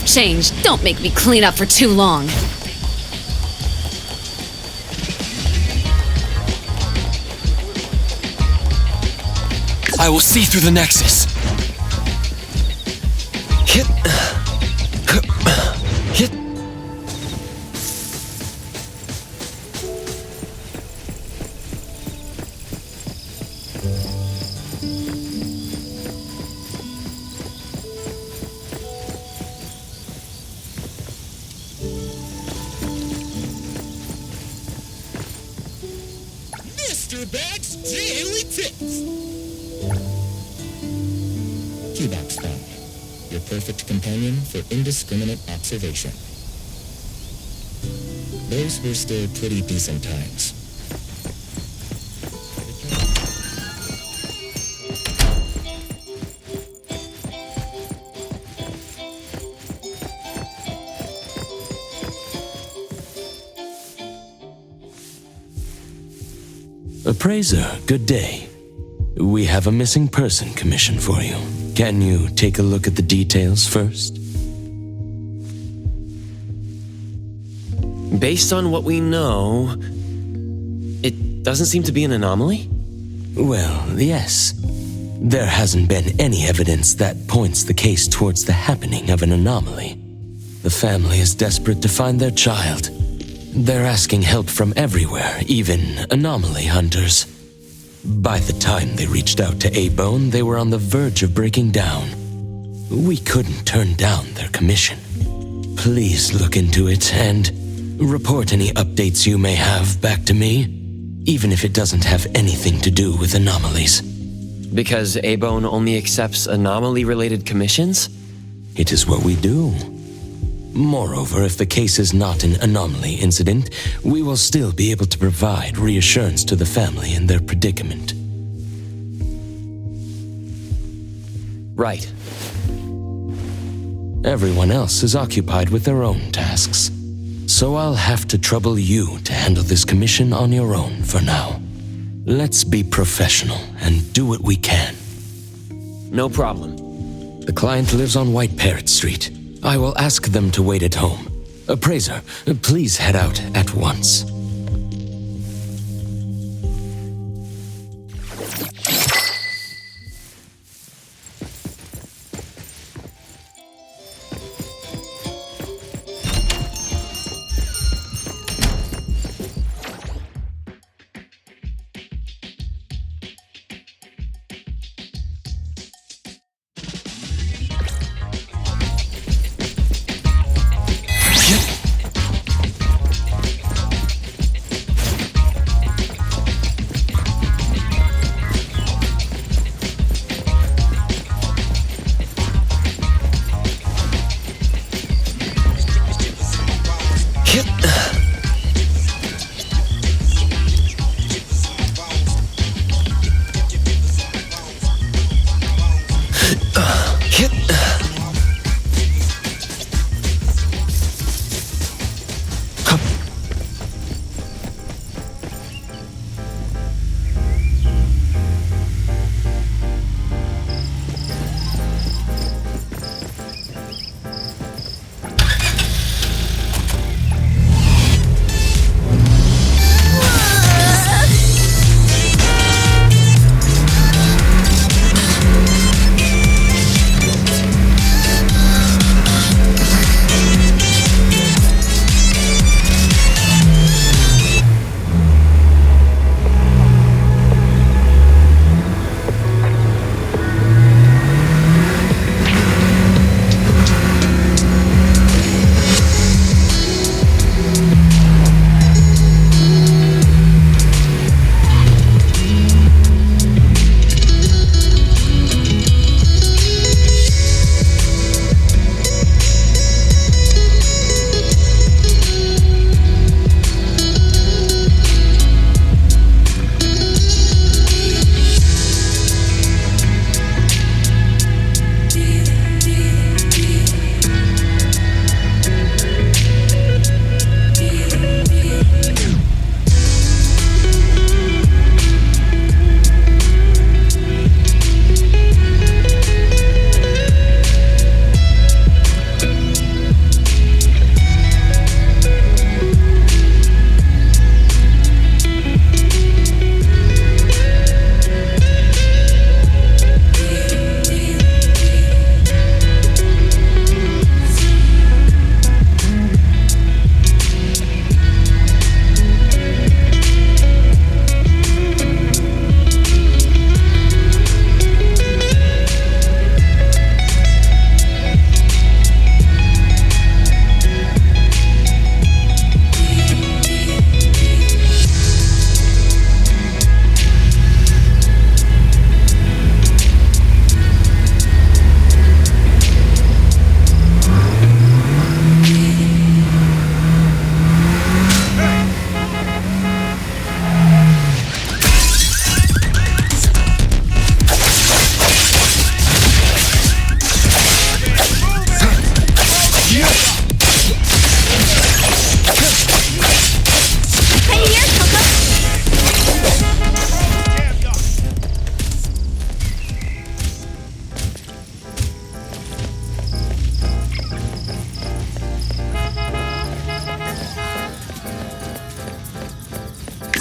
that change. Don't make me clean up for too long. I will see through the Nexus. Hit. Hit. Mr. Bag's Daily Tips. Keybox Family, your perfect companion for indiscriminate observation. Those were still pretty decent times. Appraiser, good day. We have a missing person commission for you. Can you take a look at the details first? Based on what we know, it doesn't seem to be an anomaly? Well, yes. There hasn't been any evidence that points the case towards the happening of an anomaly. The family is desperate to find their child. They're asking help from everywhere, even anomaly hunters. By the time they reached out to A-Bone, they were on the verge of breaking down. We couldn't turn down their commission. Please look into it and report any updates you may have back to me, even if it doesn't have anything to do with anomalies. Because A-Bone only accepts anomaly-related commissions? It is what we do. Moreover, if the case is not an anomaly incident, we will still be able to provide reassurance to the family in their predicament. Right. Everyone else is occupied with their own tasks, so I'll have to trouble you to handle this commission on your own for now. Let's be professional and do what we can. No problem. The client lives on White Parrot Street. I will ask them to wait at home. Appraiser, please head out at once.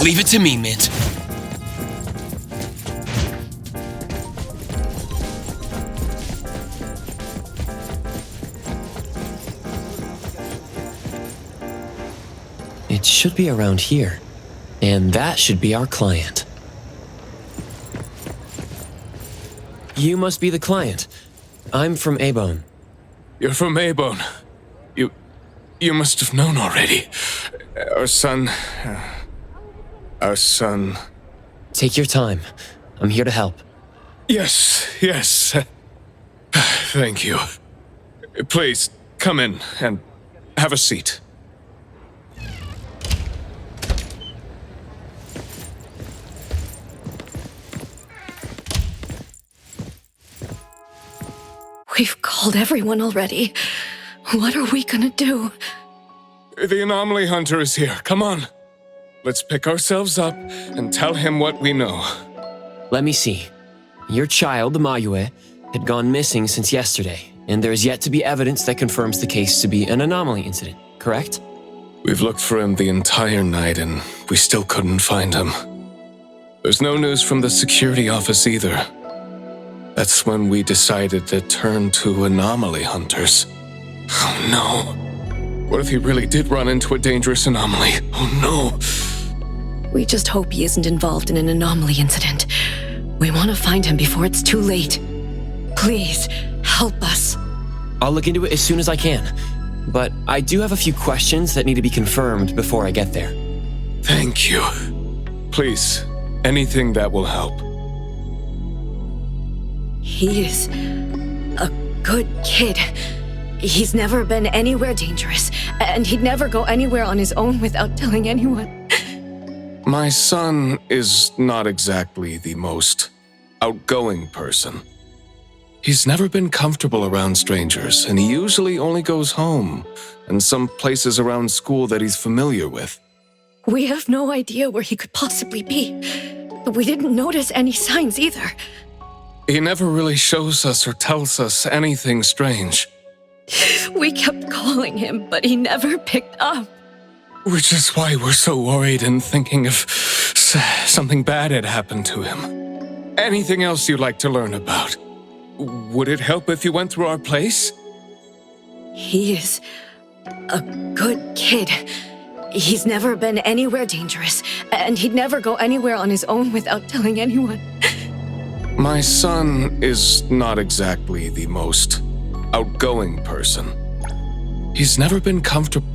Leave it to me, Mint. It should be around here. And that should be our client. You must be the client. I'm from A-Bone. You're from A-Bone. You must have known already. Our son... Take your time. I'm here to help. Yes. Thank you. Please, come in and have a seat. We've called everyone already. What are we gonna do? The anomaly hunter is here. Come on. Let's pick ourselves up and tell him what we know. Let me see. Your child, the Mayue, had gone missing since yesterday, and there is yet to be evidence that confirms the case to be an anomaly incident, correct? We've looked for him the entire night and we still couldn't find him. There's no news from the security office either. That's when we decided to turn to anomaly hunters. Oh no. What if he really did run into a dangerous anomaly? Oh no. We just hope he isn't involved in an anomaly incident. We want to find him before it's too late. Please, help us. I'll look into it as soon as I can. But I do have a few questions that need to be confirmed before I get there. Thank you. Please, anything that will help. He is a good kid. He's never been anywhere dangerous, and he'd never go anywhere on his own without telling anyone. My son is not exactly the most outgoing person. He's never been comfortable around strangers, and he usually only goes home and some places around school that he's familiar with. We have no idea where he could possibly be. We didn't notice any signs either. He never really shows us or tells us anything strange. We kept calling him, but he never picked up. Which is why we're so worried and thinking if something bad had happened to him. Anything else you'd like to learn about? Would it help if you went through our place? He is a good kid. He's never been anywhere dangerous, and he'd never go anywhere on his own without telling anyone. My son is not exactly the most outgoing person. He's never been comfortable.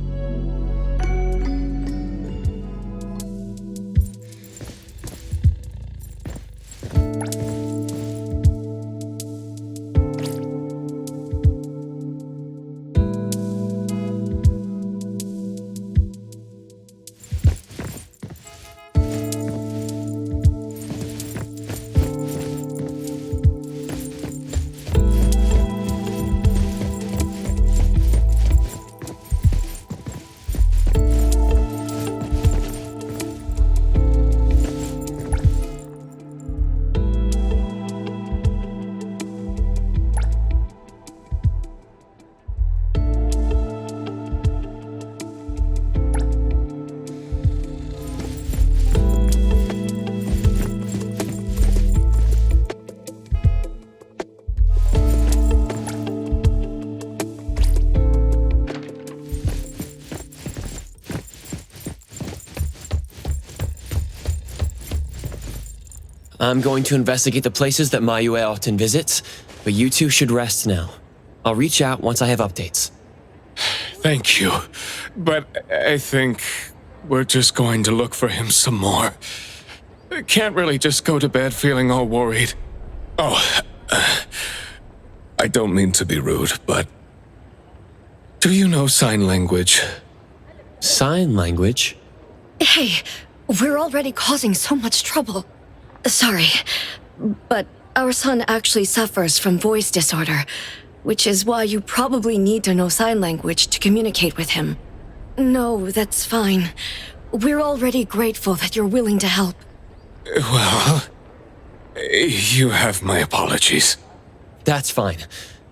I'm going to investigate the places that Mayue often visits, but you two should rest now. I'll reach out once I have updates. Thank you, but I think we're just going to look for him some more. I can't really just go to bed feeling all worried. Oh, I don't mean to be rude, but do you know sign language? Sign language? Hey, we're already causing so much trouble. Sorry, but our son actually suffers from voice disorder, which is why you probably need to know sign language to communicate with him. No, that's fine. We're already grateful that you're willing to help. Well, you have my apologies. That's fine.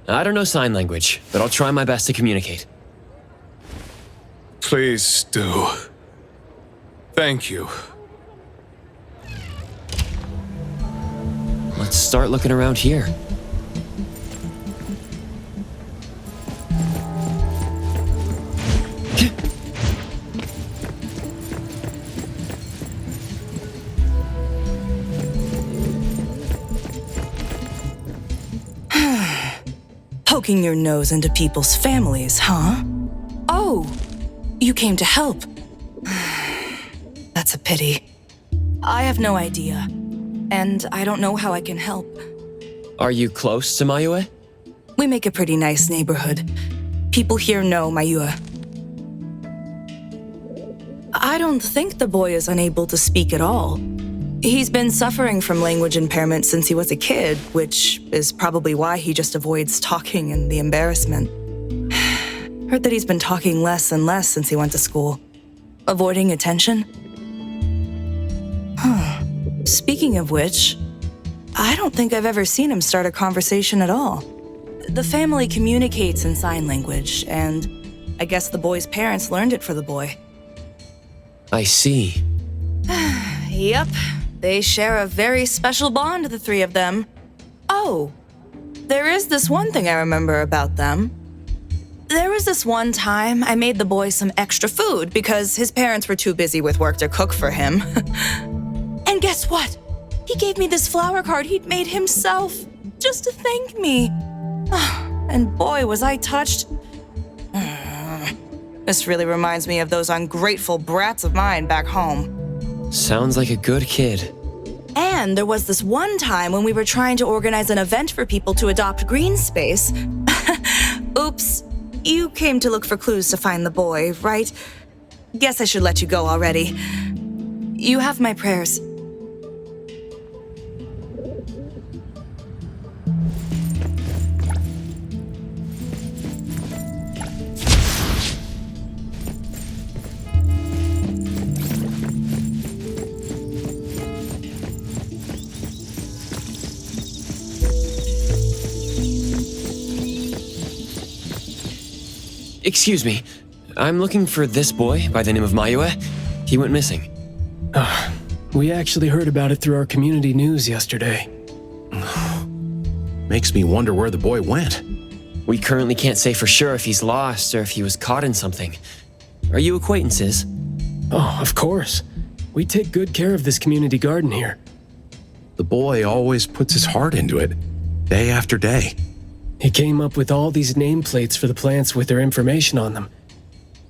I don't know sign language, but I'll try my best to communicate. Please do. Thank you. let's start looking around here. Poking your nose into people's families, huh? Oh, you came to help. That's a pity. I have no idea, and I don't know how I can help. Are you close to Mayue? We make a pretty nice neighborhood. People here know Mayue. I don't think the boy is unable to speak at all. He's been suffering from language impairment since he was a kid, which is probably why he just avoids talking and the embarrassment. Heard that he's been talking less and less since he went to school. Avoiding attention? Speaking of which, I don't think I've ever seen him start a conversation at all. The family communicates in sign language, and I guess the boy's parents learned it for the boy. I see. Yep, they share a very special bond, the three of them. Oh, there is this one thing I remember about them. There was this one time I made the boy some extra food because his parents were too busy with work to cook for him. And guess what? He gave me this flower card he'd made himself, just to thank me. And boy, was I touched. This really reminds me of those ungrateful brats of mine back home. Sounds like a good kid. And there was this one time when we were trying to organize an event for people to adopt green space. Oops, you came to look for clues to find the boy, right? Guess I should let you go already. You have my prayers. Excuse me. I'm looking for this boy by the name of Mayue. He went missing. We actually heard about it through our community news yesterday. Makes me wonder where the boy went. We currently can't say for sure if he's lost or if he was caught in something. Are you acquaintances? Oh, of course. We take good care of this community garden here. The boy always puts his heart into it, day after day. He came up with all these nameplates for the plants with their information on them.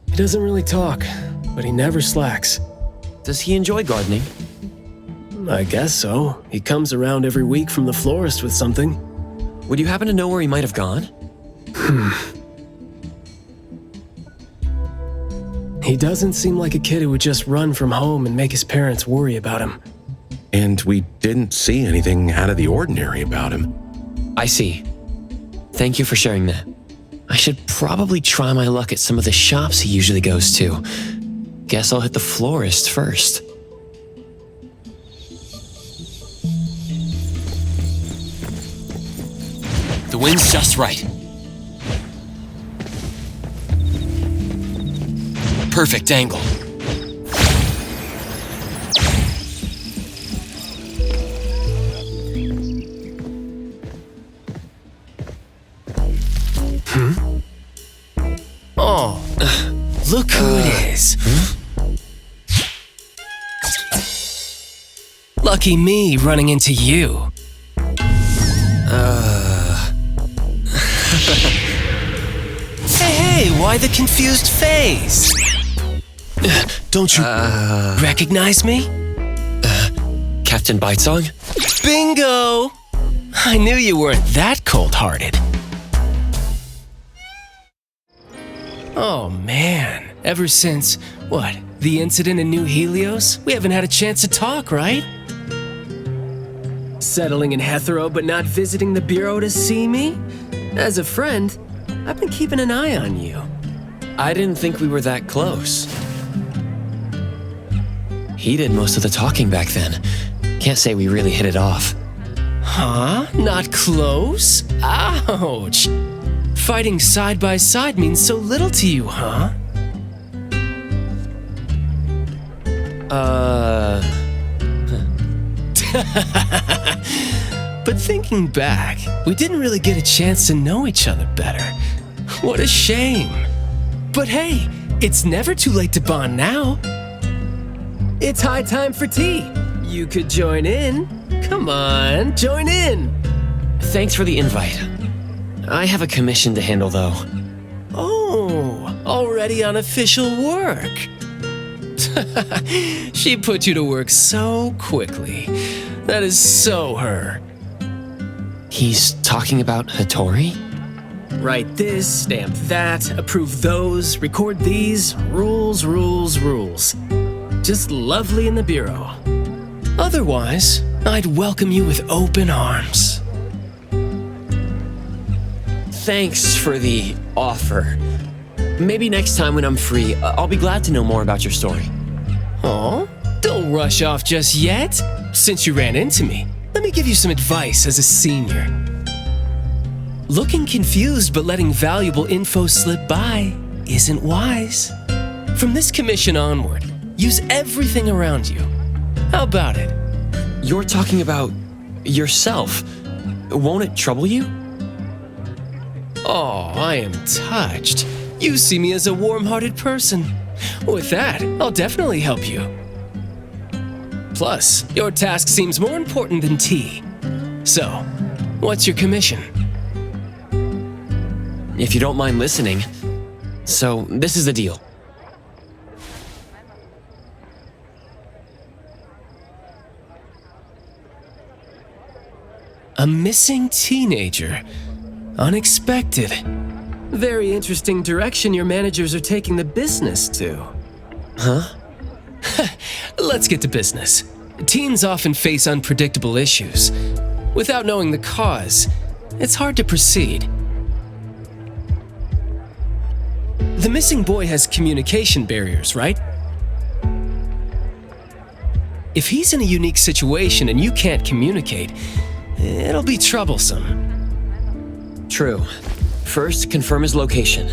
He doesn't really talk, but he never slacks. Does he enjoy gardening? I guess so. He comes around every week from the florist with something. Would you happen to know where he might have gone? He doesn't seem like a kid who would just run from home and make his parents worry about him. And we didn't see anything out of the ordinary about him. I see. Thank you for sharing that. I should probably try my luck at some of the shops he usually goes to. Guess I'll hit the florist first. The wind's just right. Perfect angle. Oh, look who it is. Lucky me running into you. Hey, why the confused face? Don't you recognize me? Captain Bitesong? Bingo! I knew you weren't that cold-hearted. Oh man, ever since, what, the incident in New Helios? We haven't had a chance to talk, right? Settling in Hetero but not visiting the Bureau to see me? As a friend, I've been keeping an eye on you. I didn't think we were that close. He did most of the talking back then. Can't say we really hit it off. Huh? Not close? Ouch! Fighting side by side means so little to you, huh? But thinking back, we didn't really get a chance to know each other better. What a shame. But hey, it's never too late to bond now. It's high time for tea. You could join in. Come on, join in. Thanks for the invite. I have a commission to handle, though. Oh, already on official work. She put you to work so quickly. That is so her. He's talking about Hattori? Write this, stamp that, approve those, record these, rules. Just lovely in the bureau. Otherwise, I'd welcome you with open arms. Thanks for the offer. Maybe next time when I'm free, I'll be glad to know more about your story. Oh, don't rush off just yet. Since you ran into me, let me give you some advice as a senior. Looking confused but letting valuable info slip by isn't wise. From this commission onward, use everything around you. How about it? You're talking about yourself. Won't it trouble you? Oh, I am touched. You see me as a warm-hearted person. With that, I'll definitely help you. Plus, your task seems more important than tea. So, what's your commission? If you don't mind listening. So, this is the deal. A missing teenager. Unexpected. Very interesting direction your managers are taking the business to. Huh? Let's get to business. Teens often face unpredictable issues. Without knowing the cause, it's hard to proceed. The missing boy has communication barriers, right? If he's in a unique situation and you can't communicate, it'll be troublesome. True. First, confirm his location.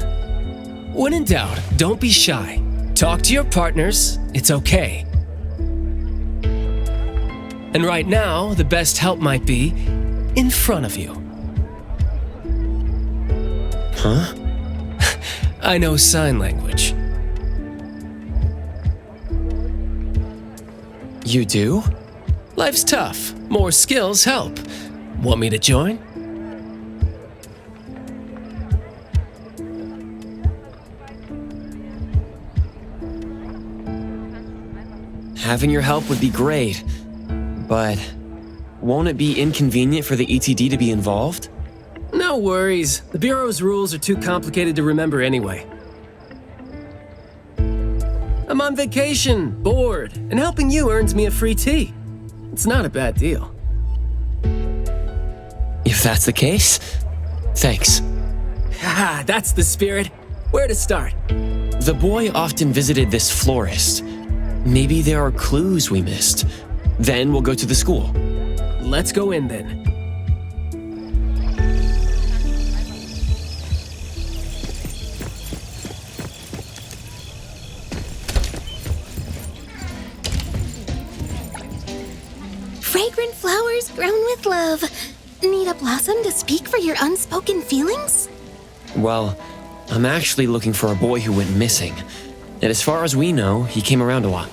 When in doubt, don't be shy. Talk to your partners, it's okay. And right now, the best help might be in front of you. Huh? I know sign language. You do? Life's tough. More skills help. Want me to join? Having your help would be great, but won't it be inconvenient for the ETD to be involved? No worries. The Bureau's rules are too complicated to remember anyway. I'm on vacation, bored, and helping you earns me a free tea. It's not a bad deal. If that's the case, thanks. Haha, that's the spirit. Where to start? The boy often visited this florist. Maybe there are clues we missed. Then we'll go to the school. Let's go in then. Fragrant flowers grown with love. Need a blossom to speak for your unspoken feelings? Well, I'm actually looking for a boy who went missing. And as far as we know, he came around a lot.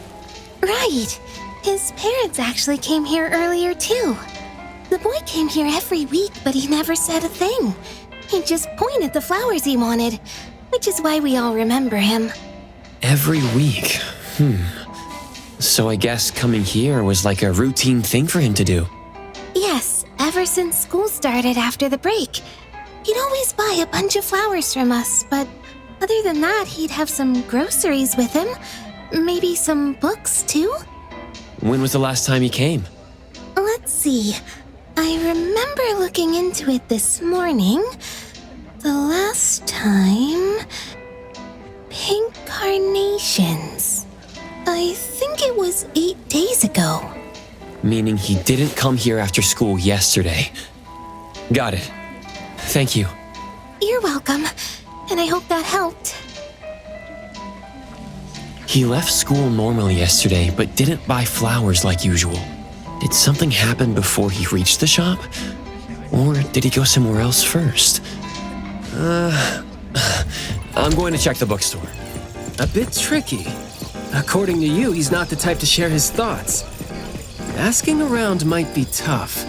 Right. His parents actually came here earlier too. The boy came here every week, but he never said a thing. He just pointed the flowers he wanted, which is why we all remember him. Every week? So I guess coming here was like a routine thing for him to do. Yes, ever since school started after the break. He'd always buy a bunch of flowers from us, but other than that, he'd have some groceries with him. Maybe some books, too? When was the last time he came? Let's see. I remember looking into it this morning. The last time... Pink carnations. I think it was 8 days ago. Meaning he didn't come here after school yesterday. Got it. Thank you. You're welcome, and I hope that helped. He left school normally yesterday, but didn't buy flowers like usual. Did something happen before he reached the shop? Or did he go somewhere else first? I'm going to check the bookstore. A bit tricky. According to you, he's not the type to share his thoughts. Asking around might be tough.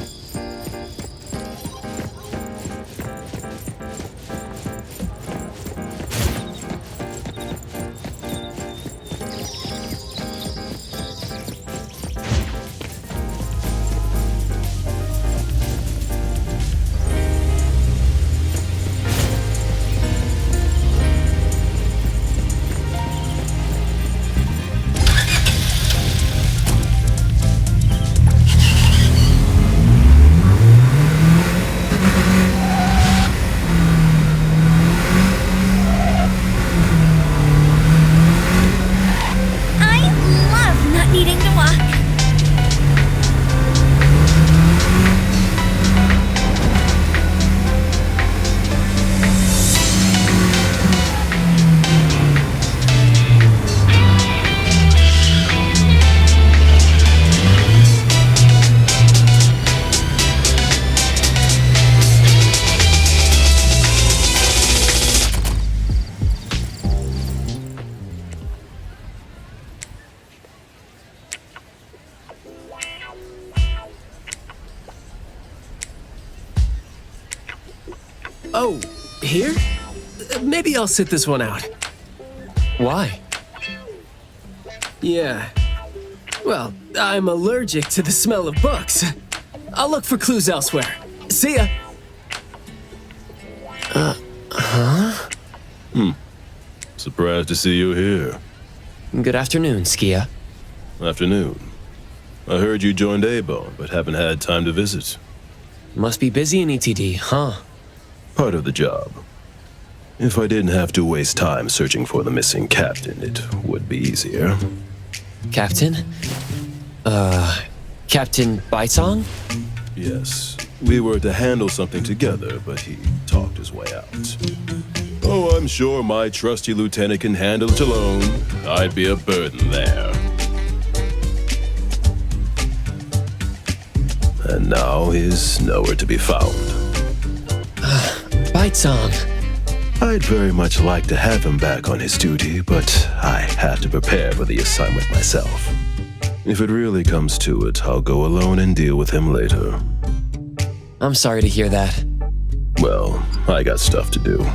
Oh, here? Maybe I'll sit this one out. Why? Yeah. Well, I'm allergic to the smell of books. I'll look for clues elsewhere. See ya! Surprised to see you here. Good afternoon, Skia. Afternoon. I heard you joined A-Bone, but haven't had time to visit. Must be busy in ETD, huh? Part of the job. If I didn't have to waste time searching for the missing captain, it would be easier. Captain? Captain Baisong? Yes. We were to handle something together, but he talked his way out. Oh, I'm sure my trusty lieutenant can handle it alone. I'd be a burden there. And now he's nowhere to be found. Baisong. I'd very much like to have him back on his duty, but I have to prepare for the assignment myself. If it really comes to it, I'll go alone and deal with him later. I'm sorry to hear that. Well, I got stuff to do.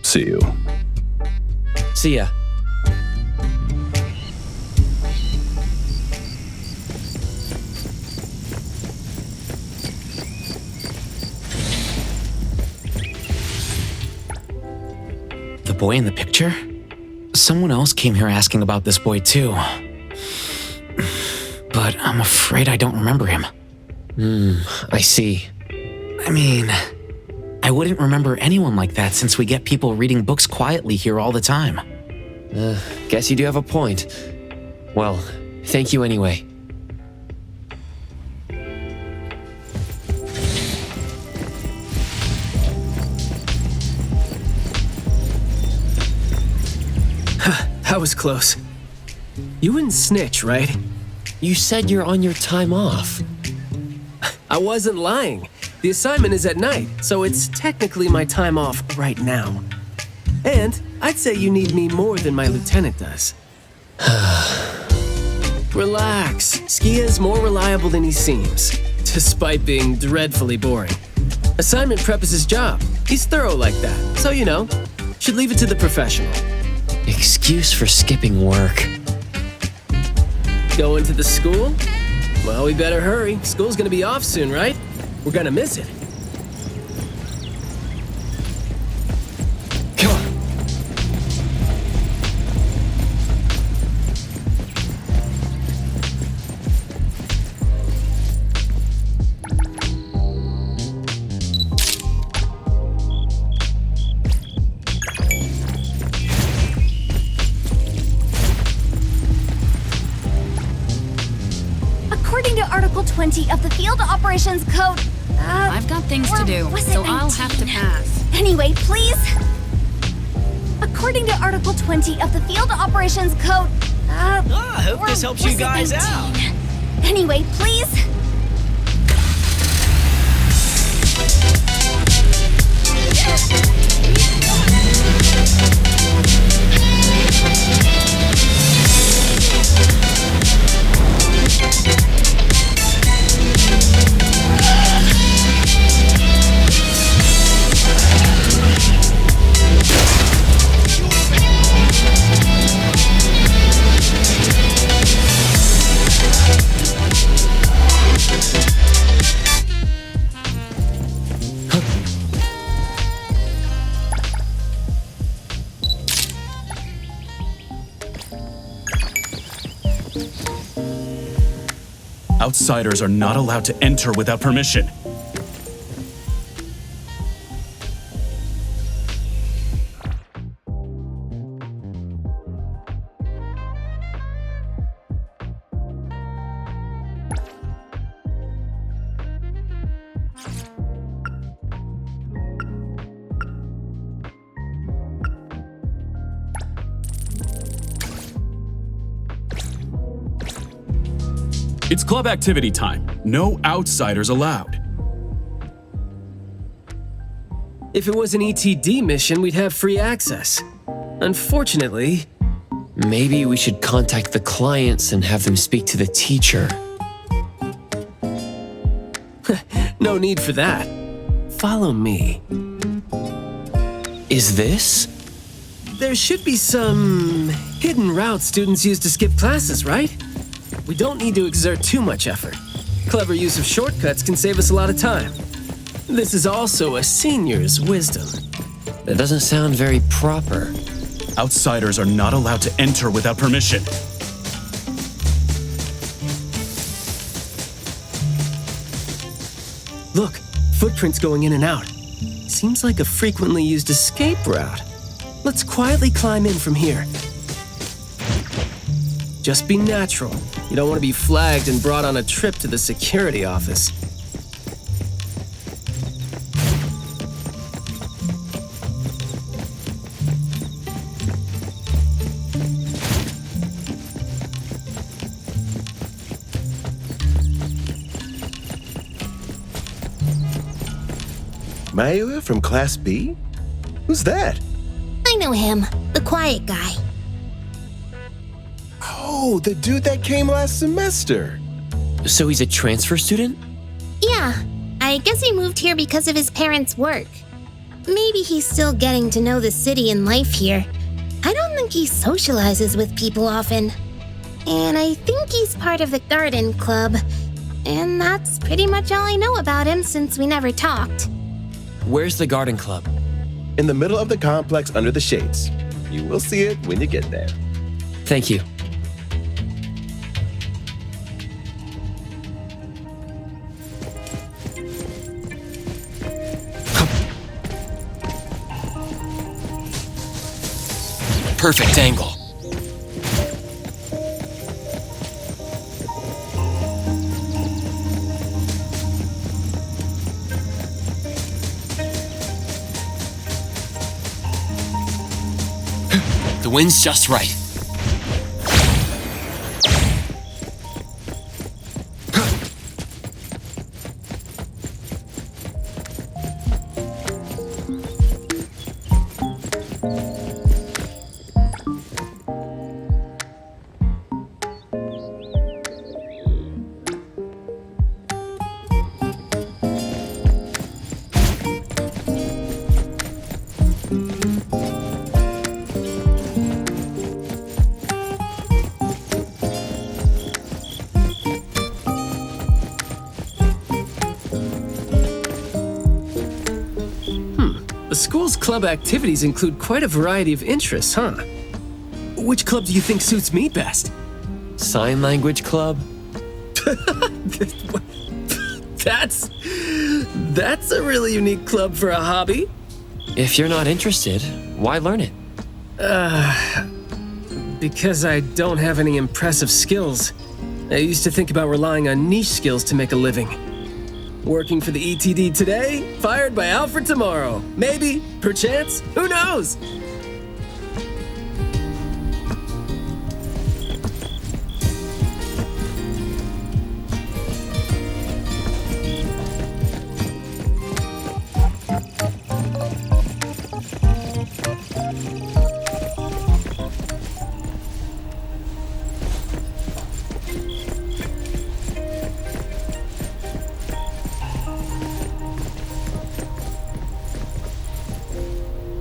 See you. See ya. The boy in the picture? Someone else came here asking about this boy too. But I'm afraid I don't remember him. I see. I mean, I wouldn't remember anyone like that since we get people reading books quietly here all the time. Guess you do have a point. Well, thank you anyway. That was close. You wouldn't snitch, right? You said you're on your time off. I wasn't lying. The assignment is at night, so it's technically my time off right now. And I'd say you need me more than my lieutenant does. Relax. Skia's more reliable than he seems, despite being dreadfully boring. Assignment prep is his job. He's thorough like that, so you know, should leave it to the professional. Excuse for skipping work. Going to the school? Well, we better hurry. School's gonna be off soon, right? We're gonna miss it. Come on. According to Article 20 of the Field Operations Code... I've got things to do, so I'll have to pass. Anyway, please. According to Article 20 of the Field Operations Code... I hope this helps you guys out. Anyway, please? Outsiders are not allowed to enter without permission. It's club activity time. No outsiders allowed. If it was an ETD mission, we'd have free access. Unfortunately... Maybe we should contact the clients and have them speak to the teacher. No need for that. Follow me. Is this? There should be some hidden routes students use to skip classes, right? We don't need to exert too much effort. Clever use of shortcuts can save us a lot of time. This is also a senior's wisdom. That doesn't sound very proper. Outsiders are not allowed to enter without permission. Look, footprints going in and out. Seems like a frequently used escape route. Let's quietly climb in from here. Just be natural. You don't want to be flagged and brought on a trip to the security office. Mayua from Class B? Who's that? I know him, the quiet guy. Oh, the dude that came last semester. So he's a transfer student? Yeah, I guess he moved here because of his parents' work. Maybe he's still getting to know the city and life here. I don't think he socializes with people often. And I think he's part of the garden club. And that's pretty much all I know about him since we never talked. Where's the garden club? In the middle of the complex under the shades. You will see it when you get there. Thank you. Perfect angle. The wind's just right. The school's club activities include quite a variety of interests, huh? Which club do you think suits me best? Sign language club? That's a really unique club for a hobby. If you're not interested, why learn it? Because I don't have any impressive skills. I used to think about relying on niche skills to make a living. Working for the ETD today, fired by Alfred tomorrow. Maybe, perchance, who knows?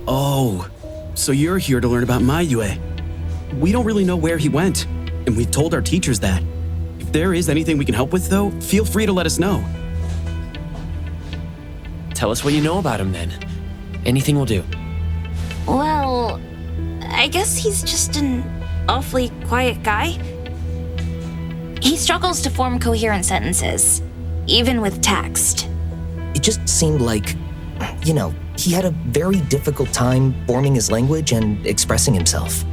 Oh, so you're here to learn about Mayue. We don't really know where he went, and we've told our teachers that. If there is anything we can help with, though, feel free to let us know. Tell us what you know about him then. Anything will do. Well, I guess he's just an awfully quiet guy. He struggles to form coherent sentences, even with text. It just seemed like, he had a very difficult time forming his language and expressing himself.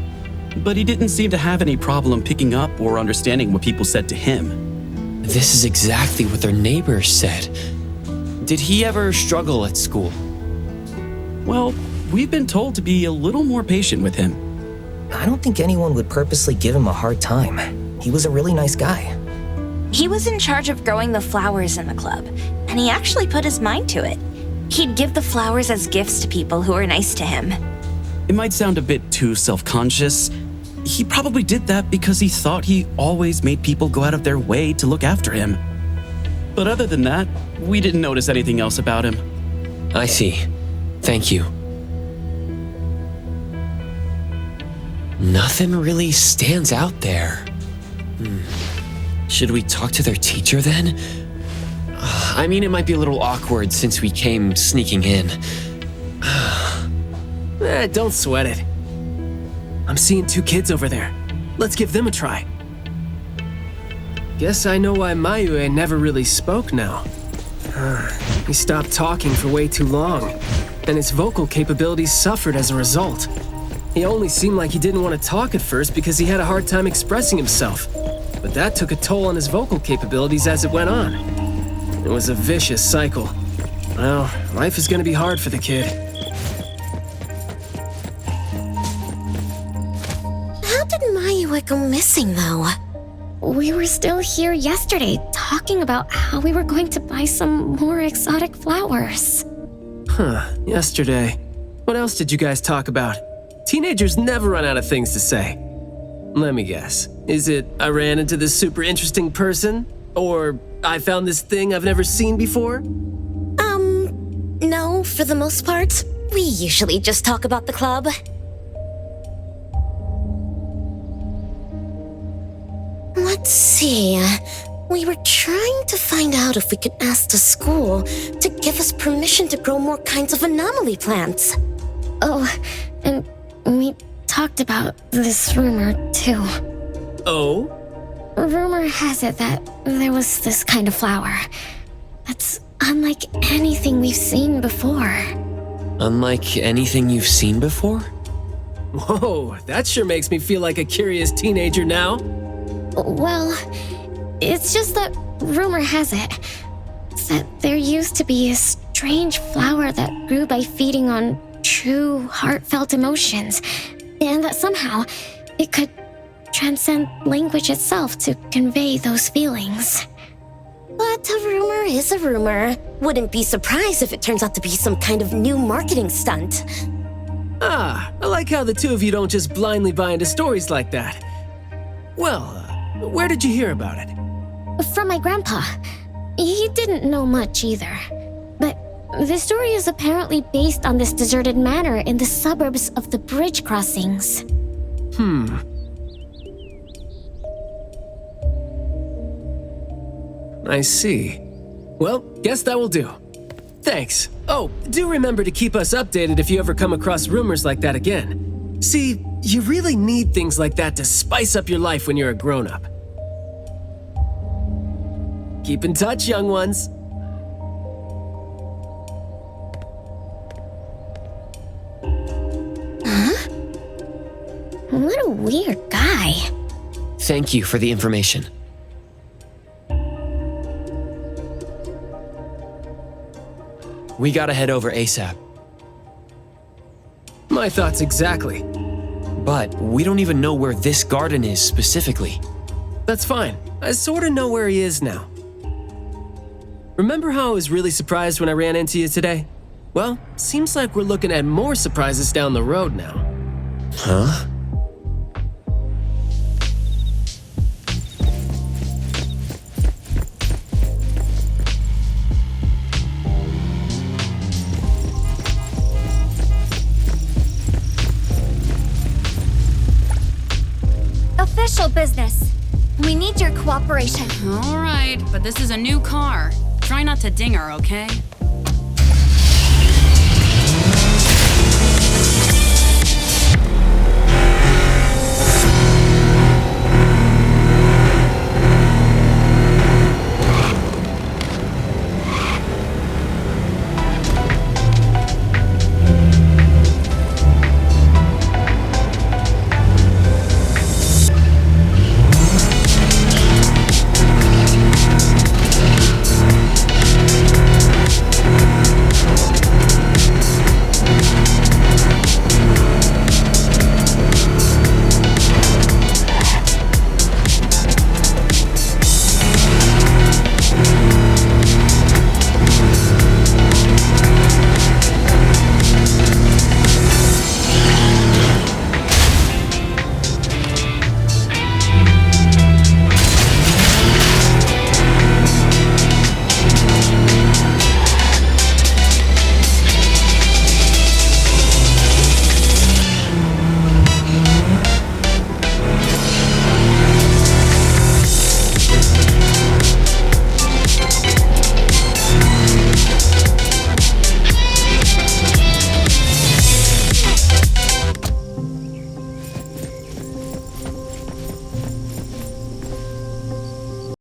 But he didn't seem to have any problem picking up or understanding what people said to him. This is exactly what their neighbors said. Did he ever struggle at school? Well, we've been told to be a little more patient with him. I don't think anyone would purposely give him a hard time. He was a really nice guy. He was in charge of growing the flowers in the club, and he actually put his mind to it. He'd give the flowers as gifts to people who were nice to him. It might sound a bit too self-conscious. He probably did that because he thought he always made people go out of their way to look after him. But other than that, we didn't notice anything else about him. I see. Thank you. Nothing really stands out there. Should we talk to their teacher then? I mean, it might be a little awkward since we came sneaking in. Don't sweat it. I'm seeing 2 kids over there. Let's give them a try. Guess I know why Mayue never really spoke now. He stopped talking for way too long, and his vocal capabilities suffered as a result. He only seemed like he didn't want to talk at first because he had a hard time expressing himself, but that took a toll on his vocal capabilities as it went on. It was a vicious cycle. Well, life is going to be hard for the kid. How did Mayue go missing, though? We were still here yesterday talking about how we were going to buy some more exotic flowers. Yesterday. What else did you guys talk about? Teenagers never run out of things to say. Let me guess. Is it I ran into this super interesting person? Or I found this thing I've never seen before? No, for the most part. We usually just talk about the club. Let's see. We were trying to find out if we could ask the school to give us permission to grow more kinds of anomaly plants. Oh, and we talked about this rumor, too. Oh? Rumor has it that there was this kind of flower that's unlike anything we've seen before. Unlike anything you've seen before? Whoa, that sure makes me feel like a curious teenager now. Well, it's just that rumor has it that there used to be a strange flower that grew by feeding on true, heartfelt emotions, and that somehow it could transcend language itself to convey those feelings. But a rumor is a rumor. Wouldn't be surprised if it turns out to be some kind of new marketing stunt. I like how the 2 of you don't just blindly buy into stories like that. Well, where did you hear about it? From my grandpa. He didn't know much either. But the story is apparently based on this deserted manor in the suburbs of the bridge crossings. I see. Well, guess that will do. Thanks. Oh, do remember to keep us updated if you ever come across rumors like that again. See, you really need things like that to spice up your life when you're a grown-up. Keep in touch, young ones. Huh? What a weird guy. Thank you for the information. We gotta head over ASAP. My thoughts exactly. But we don't even know where this garden is specifically. That's fine. I sorta know where he is now. Remember how I was really surprised when I ran into you today? Well, seems like we're looking at more surprises down the road now. Huh? Official business. We need your cooperation. All right, but this is a new car. Try not to ding her, okay?